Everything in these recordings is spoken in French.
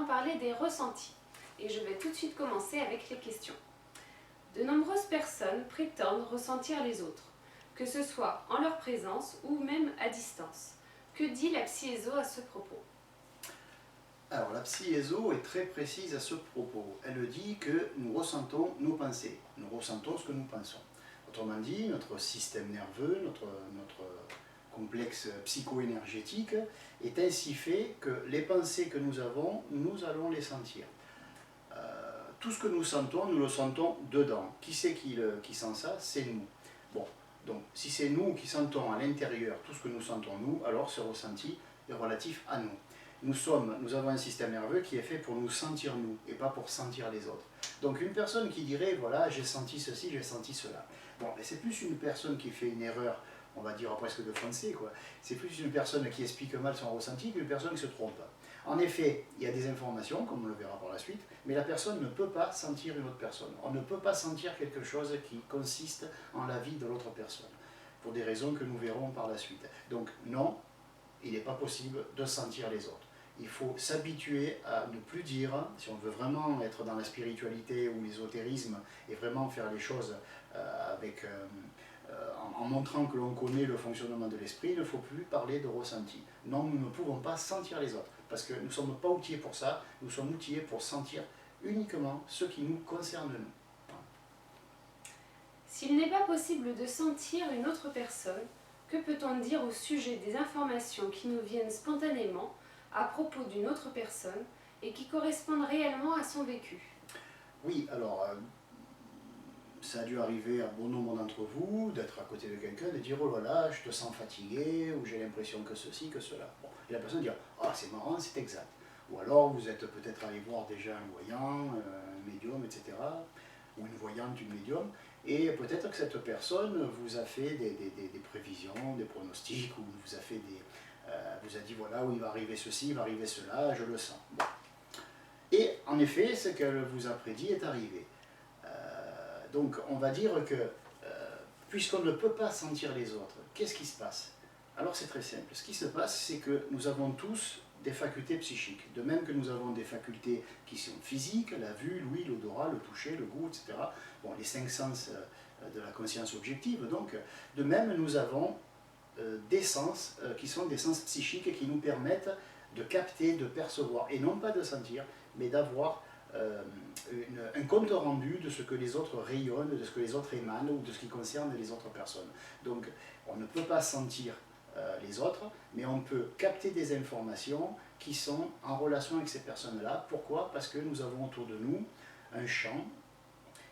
maintenant parler des ressentis. Et je vais tout de suite commencer avec les questions. De nombreuses personnes prétendent ressentir les autres, que ce soit en leur présence ou même à distance. Que dit la psy-ESO à ce propos? Alors la psy-ESO est très précise à ce propos. Elle dit que nous ressentons nos pensées, nous ressentons ce que nous pensons. Autrement dit, notre système nerveux, notre complexe psycho-énergétique est ainsi fait que les pensées que nous avons, nous allons les sentir. Tout ce que nous sentons, nous le sentons dedans. Qui c'est qui sent ça? C'est nous. Bon, donc si c'est nous qui sentons à l'intérieur tout ce que nous sentons nous, alors ce ressenti est relatif à nous. Nous avons un système nerveux qui est fait pour nous sentir nous et pas pour sentir les autres. Donc une personne qui dirait, voilà, j'ai senti ceci, j'ai senti cela. Bon, c'est plus une personne qui fait une erreur, on va dire presque de français, quoi. C'est plus une personne qui explique mal son ressenti qu'une personne qui se trompe. En effet, il y a des informations, comme on le verra par la suite, mais la personne ne peut pas sentir une autre personne. On ne peut pas sentir quelque chose qui consiste en la vie de l'autre personne, pour des raisons que nous verrons par la suite. Donc non, il n'est pas possible de sentir les autres. Il faut s'habituer à ne plus dire, si on veut vraiment être dans la spiritualité ou l'ésotérisme et vraiment faire les choses en montrant que l'on connaît le fonctionnement de l'esprit, il ne faut plus parler de ressenti. Non, nous ne pouvons pas sentir les autres, parce que nous ne sommes pas outillés pour ça, nous sommes outillés pour sentir uniquement ce qui nous concerne nous. S'il n'est pas possible de sentir une autre personne, que peut-on dire au sujet des informations qui nous viennent spontanément à propos d'une autre personne et qui correspondent réellement à son vécu? Oui, alors, ça a dû arriver à bon nombre d'entre vous d'être à côté de quelqu'un, de dire oh là là, je te sens fatigué, ou j'ai l'impression que ceci, que cela. Bon, et la personne dit ah, c'est marrant, c'est exact. Ou alors vous êtes peut-être allé voir déjà un voyant, un médium, etc. Ou une voyante, une médium, et peut-être que cette personne vous a fait des prévisions, des pronostics, ou vous a dit voilà, où il va arriver ceci, il va arriver cela, je le sens. Bon. Et en effet, ce qu'elle vous a prédit est arrivé. Donc on va dire que, puisqu'on ne peut pas sentir les autres, qu'est-ce qui se passe? Alors c'est très simple. Ce qui se passe, c'est que nous avons tous des facultés psychiques. De même que nous avons des facultés qui sont physiques, la vue, l'ouïe, l'odorat, le toucher, le goût, etc. Bon, les 5 sens de la conscience objective. Donc, de même, nous avons des sens qui sont des sens psychiques et qui nous permettent de capter, de percevoir, et non pas de sentir, mais d'avoir un compte rendu de ce que les autres rayonnent, de ce que les autres émanent ou de ce qui concerne les autres personnes. Donc on ne peut pas sentir les autres, mais on peut capter des informations qui sont en relation avec ces personnes-là. Pourquoi? Parce que nous avons autour de nous un champ.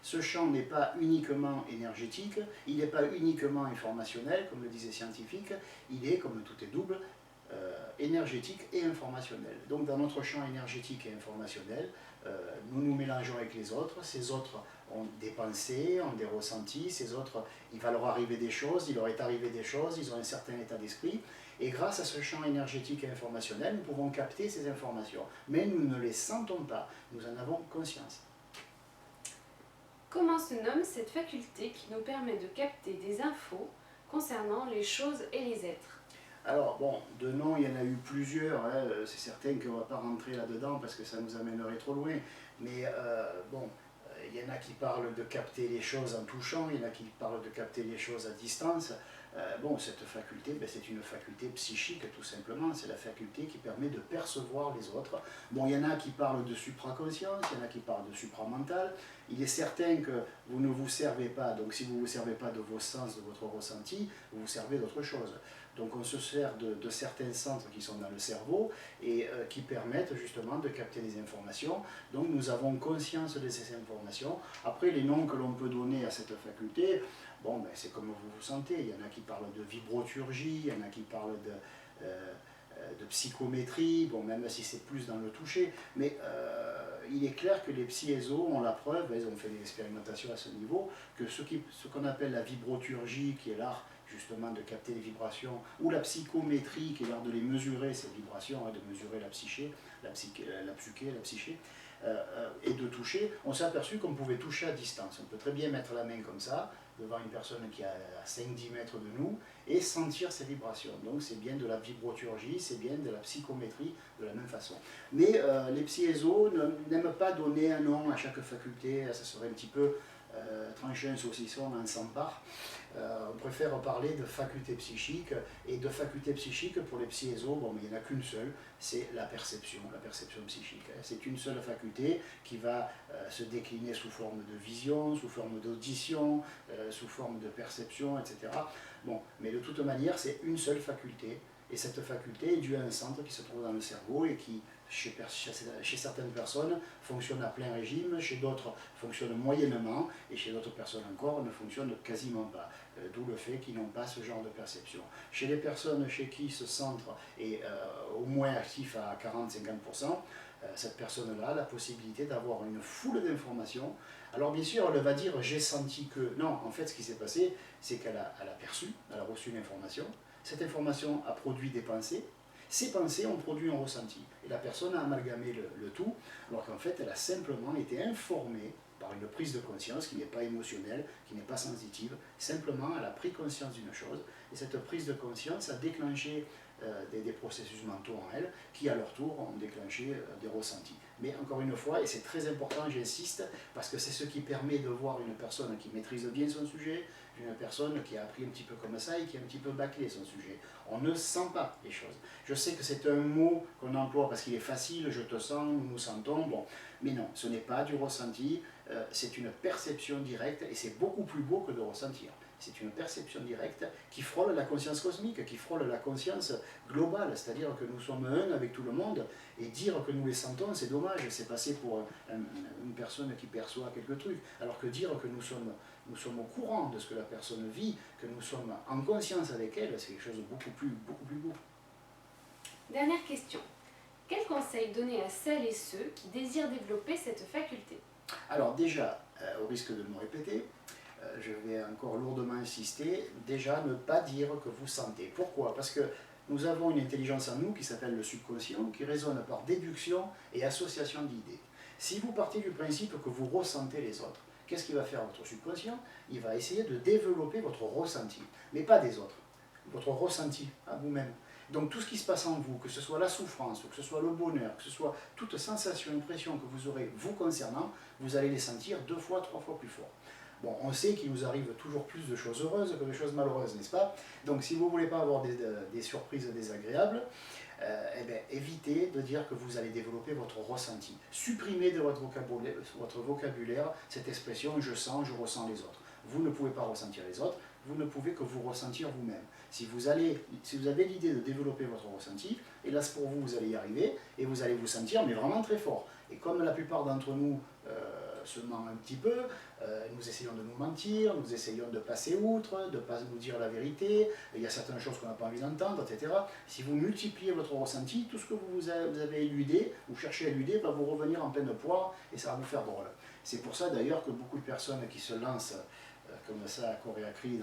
Ce champ n'est pas uniquement énergétique, il n'est pas uniquement informationnel, comme le disait les scientifiques, il est, comme tout est double, énergétique et informationnel. Donc dans notre champ énergétique et informationnel, nous nous mélangeons avec les autres, ces autres ont des pensées, ont des ressentis, ces autres, il va leur arriver des choses, il leur est arrivé des choses, ils ont un certain état d'esprit, et grâce à ce champ énergétique et informationnel, nous pouvons capter ces informations, mais nous ne les sentons pas, nous en avons conscience. Comment se nomme cette faculté qui nous permet de capter des infos concernant les choses et les êtres? Alors bon, de noms, il y en a eu plusieurs, hein. C'est certain qu'on ne va pas rentrer là-dedans parce que ça nous amènerait trop loin, mais il y en a qui parlent de capter les choses en touchant, il y en a qui parlent de capter les choses à distance. Cette faculté, c'est une faculté psychique tout simplement, c'est la faculté qui permet de percevoir les autres. Bon, il y en a qui parlent de supraconscience, il y en a qui parlent de supramental. Il est certain que vous ne vous servez pas, donc si vous ne vous servez pas de vos sens, de votre ressenti, vous vous servez d'autre chose. Donc on se sert de certains centres qui sont dans le cerveau et qui permettent justement de capter des informations. Donc nous avons conscience de ces informations. Après, les noms que l'on peut donner à cette faculté, c'est comme vous vous sentez. Il y en a qui parlent de vibroturgie, il y en a qui parlent de psychométrie, même si c'est plus dans le toucher. Mais il est clair que les psy-ESO ont la preuve, ils ont fait des expérimentations à ce niveau, que ce qu'on appelle la vibroturgie, qui est l'art justement de capter les vibrations, ou la psychométrie, qui est l'art de les mesurer, ces vibrations, de mesurer la psyché, la psyché, et de toucher, on s'est aperçu qu'on pouvait toucher à distance. On peut très bien mettre la main comme ça, devant une personne qui est à 5-10 mètres de nous et sentir ces vibrations. Donc c'est bien de la vibroturgie, c'est bien de la psychométrie de la même façon. Mais les psy-ESO n'aiment pas donner un nom à chaque faculté, ça serait un petit peu trancher un saucisson en 100 parts. On préfère parler de faculté psychique, et de faculté psychique pour les psy-ESO, bon, mais il n'y en a qu'une seule, c'est la perception psychique. C'est une seule faculté qui va se décliner sous forme de vision, sous forme d'audition, sous forme de perception, etc. Bon, mais de toute manière, c'est une seule faculté, et cette faculté est due à un centre qui se trouve dans le cerveau et qui, chez certaines personnes, fonctionne à plein régime, chez d'autres fonctionne moyennement, et chez d'autres personnes encore ne fonctionne quasiment pas. D'où le fait qu'ils n'ont pas ce genre de perception. Chez les personnes chez qui ce centre est au moins actif à 40-50%, cette personne-là a la possibilité d'avoir une foule d'informations. Alors bien sûr, elle va dire « j'ai senti que… » Non, en fait, ce qui s'est passé, c'est qu'elle a perçu, elle a reçu une information. Cette information a produit des pensées. Ces pensées ont produit un ressenti. Et la personne a amalgamé le tout, alors qu'en fait, elle a simplement été informée par une prise de conscience qui n'est pas émotionnelle, qui n'est pas sensitive. Simplement, elle a pris conscience d'une chose, et cette prise de conscience a déclenché des processus mentaux en elle, qui à leur tour ont déclenché des ressentis. Mais encore une fois, et c'est très important, j'insiste, parce que c'est ce qui permet de voir une personne qui maîtrise bien son sujet, une personne qui a appris un petit peu comme ça et qui a un petit peu bâclé son sujet. On ne sent pas les choses. Je sais que c'est un mot qu'on emploie parce qu'il est facile, je te sens, nous nous sentons, bon, mais non, ce n'est pas du ressenti, c'est une perception directe, et c'est beaucoup plus beau que de ressentir. C'est une perception directe qui frôle la conscience cosmique, qui frôle la conscience globale, c'est-à-dire que nous sommes un avec tout le monde, et dire que nous les sentons, c'est dommage, c'est passé pour une personne qui perçoit quelques trucs, alors que dire que nous sommes au courant de ce que la personne vit, que nous sommes en conscience avec elle, c'est quelque chose de beaucoup plus beau. Dernière question. Quel conseil donner à celles et ceux qui désirent développer cette faculté? Alors déjà, au risque de me répéter, je vais encore lourdement insister, déjà ne pas dire que vous sentez. Pourquoi? Parce que nous avons une intelligence en nous qui s'appelle le subconscient, qui raisonne par déduction et association d'idées. Si vous partez du principe que vous ressentez les autres, qu'est-ce qu'il va faire votre subconscient? Il va essayer de développer votre ressenti, mais pas des autres, votre ressenti à vous-même. Donc tout ce qui se passe en vous, que ce soit la souffrance, que ce soit le bonheur, que ce soit toute sensation, impression que vous aurez vous concernant, vous allez les sentir 2 fois, 3 fois plus fort. Bon, on sait qu'il nous arrive toujours plus de choses heureuses que de choses malheureuses, n'est-ce pas? Donc si vous ne voulez pas avoir des surprises désagréables, eh bien, évitez de dire que vous allez développer votre ressenti. Supprimez de votre vocabulaire cette expression « je sens, je ressens les autres ». Vous ne pouvez pas ressentir les autres, vous ne pouvez que vous ressentir vous-même. Si vous avez l'idée de développer votre ressenti, hélas pour vous, vous allez y arriver, et vous allez vous sentir mais vraiment très fort. Et comme la plupart d'entre nous se ment un petit peu, nous essayons de nous mentir, nous essayons de passer outre, de ne pas nous dire la vérité, il y a certaines choses qu'on n'a pas envie d'entendre, etc. Si vous multipliez votre ressenti, tout ce que vous avez éludé, ou cherchez à éluder, va vous revenir en pleine poire, et ça va vous faire drôle. C'est pour ça d'ailleurs que beaucoup de personnes qui se lancent comme ça à corps et à cri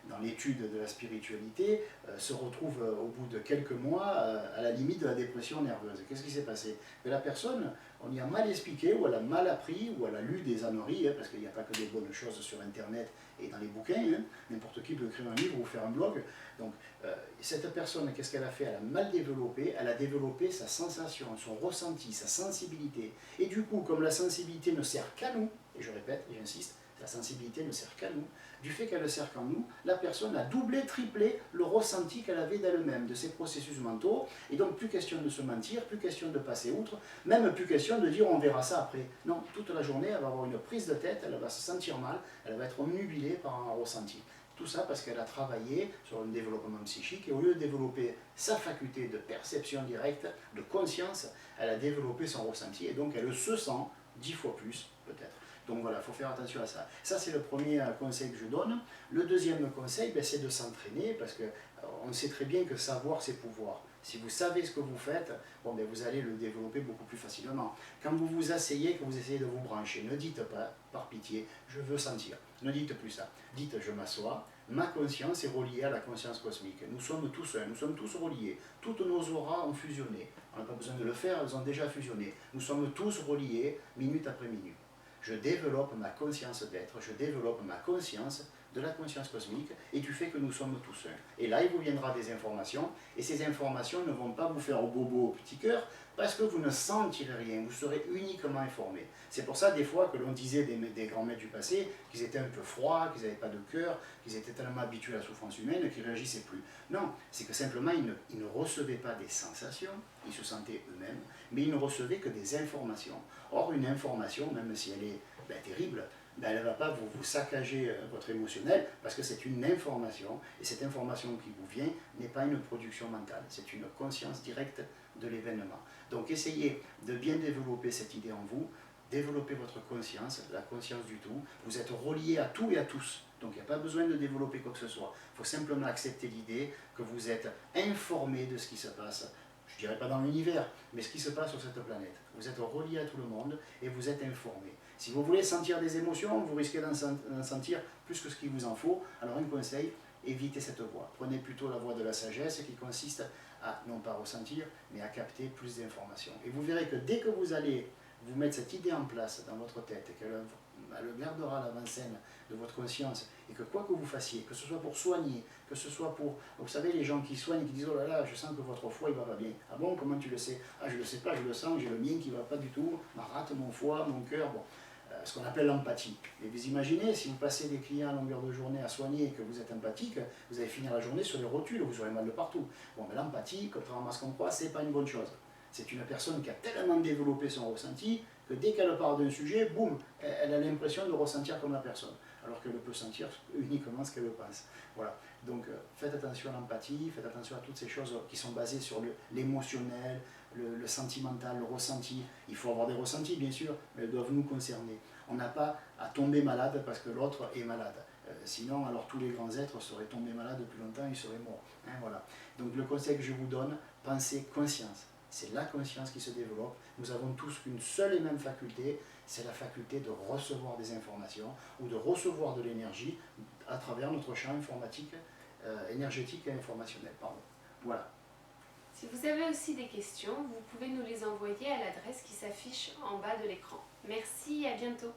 dans l'étude de la spiritualité, se retrouvent au bout de quelques mois à la limite de la dépression nerveuse. Qu'est-ce qui s'est passé? Mais la personne, on y a mal expliqué, ou elle a mal appris, ou elle a lu des âneries, parce qu'il n'y a pas que des bonnes choses sur Internet et dans les bouquins, n'importe qui peut écrire un livre ou faire un blog. Donc cette personne, qu'est-ce qu'elle a fait? Elle a mal développé, elle a développé sa sensation, son ressenti, sa sensibilité. Et du coup, comme la sensibilité ne sert qu'à nous, et je répète, et j'insiste, la sensibilité ne sert qu'à nous. Du fait qu'elle ne sert qu'à nous, la personne a doublé, triplé le ressenti qu'elle avait d'elle-même, de ses processus mentaux, et donc plus question de se mentir, plus question de passer outre, même plus question de dire on verra ça après. Non, toute la journée, elle va avoir une prise de tête, elle va se sentir mal, elle va être omnubilée par un ressenti. Tout ça parce qu'elle a travaillé sur un développement psychique, et au lieu de développer sa faculté de perception directe, de conscience, elle a développé son ressenti, et donc elle se sent 10 fois plus, peut-être. Donc voilà, il faut faire attention à ça. Ça, c'est le premier conseil que je donne. Le deuxième conseil, c'est de s'entraîner, parce qu'on sait très bien que savoir, c'est pouvoir. Si vous savez ce que vous faites, bon, vous allez le développer beaucoup plus facilement. Quand vous vous asseyez, que vous essayez de vous brancher, ne dites pas, par pitié, je veux sentir. Ne dites plus ça. Dites, je m'assois, ma conscience est reliée à la conscience cosmique. Nous sommes tous un, nous sommes tous reliés. Toutes nos auras ont fusionné. On n'a pas besoin de le faire, elles ont déjà fusionné. Nous sommes tous reliés, minute après minute. Je développe ma conscience d'être, je développe ma conscience de la conscience cosmique, et tu fais que nous sommes tous un. Et là, il vous viendra des informations, et ces informations ne vont pas vous faire au bobo au petit cœur, parce que vous ne sentirez rien, vous serez uniquement informé. C'est pour ça, des fois, que l'on disait des grands maîtres du passé qu'ils étaient un peu froids, qu'ils n'avaient pas de cœur, qu'ils étaient tellement habitués à la souffrance humaine qu'ils ne réagissaient plus. Non, c'est que simplement, ils ne recevaient pas des sensations, ils se sentaient eux-mêmes, mais ils ne recevaient que des informations. Or, une information, même si elle est terrible, elle ne va pas vous saccager votre émotionnel, parce que c'est une information, et cette information qui vous vient n'est pas une production mentale, c'est une conscience directe de l'événement. Donc essayez de bien développer cette idée en vous, développer votre conscience, la conscience du tout. Vous êtes relié à tout et à tous, donc il n'y a pas besoin de développer quoi que ce soit. Il faut simplement accepter l'idée que vous êtes informé de ce qui se passe, je ne dirais pas dans l'univers, mais ce qui se passe sur cette planète. Vous êtes relié à tout le monde et vous êtes informé. Si vous voulez sentir des émotions, vous risquez d'en sentir plus que ce qu'il vous en faut. Alors un conseil, évitez cette voie. Prenez plutôt la voie de la sagesse qui consiste à non pas ressentir, mais à capter plus d'informations. Et vous verrez que dès que vous allez vous mettre cette idée en place dans votre tête et qu'elle gardera l'avant-scène de votre conscience, et que quoi que vous fassiez, que ce soit pour soigner, que ce soit pour... Vous savez, les gens qui soignent, qui disent « Oh là là, je sens que votre foie, il va pas bien. » Ah bon, comment tu le sais? Ah, je ne le sais pas, je le sens, j'ai le mien qui ne va pas du tout, ma rate, mon foie, mon cœur, bon. Ce qu'on appelle l'empathie. Et vous imaginez, si vous passez des clients à longueur de journée à soigner et que vous êtes empathique, vous allez finir la journée sur les rotules, vous aurez mal de partout. Bon, mais l'empathie, contrairement à ce qu'on croit, c'est pas une bonne chose. C'est une personne qui a tellement développé son ressenti que dès qu'elle parle d'un sujet, boum, elle a l'impression de ressentir comme la personne, alors qu'elle peut sentir uniquement ce qu'elle pense. Voilà. Donc faites attention à l'empathie, faites attention à toutes ces choses qui sont basées sur l'émotionnel, le sentimental, le ressenti. Il faut avoir des ressentis, bien sûr, mais elles doivent nous concerner. On n'a pas à tomber malade parce que l'autre est malade. Sinon, alors tous les grands êtres seraient tombés malades depuis longtemps, ils seraient morts. Hein, voilà. Donc le conseil que je vous donne, pensez conscience. C'est la conscience qui se développe. Nous avons tous une seule et même faculté, c'est la faculté de recevoir des informations ou de recevoir de l'énergie à travers notre champ informatique, énergétique et informationnel. Pardon. Voilà. Si vous avez aussi des questions, vous pouvez nous les envoyer à l'adresse qui s'affiche en bas de l'écran. Merci et à bientôt.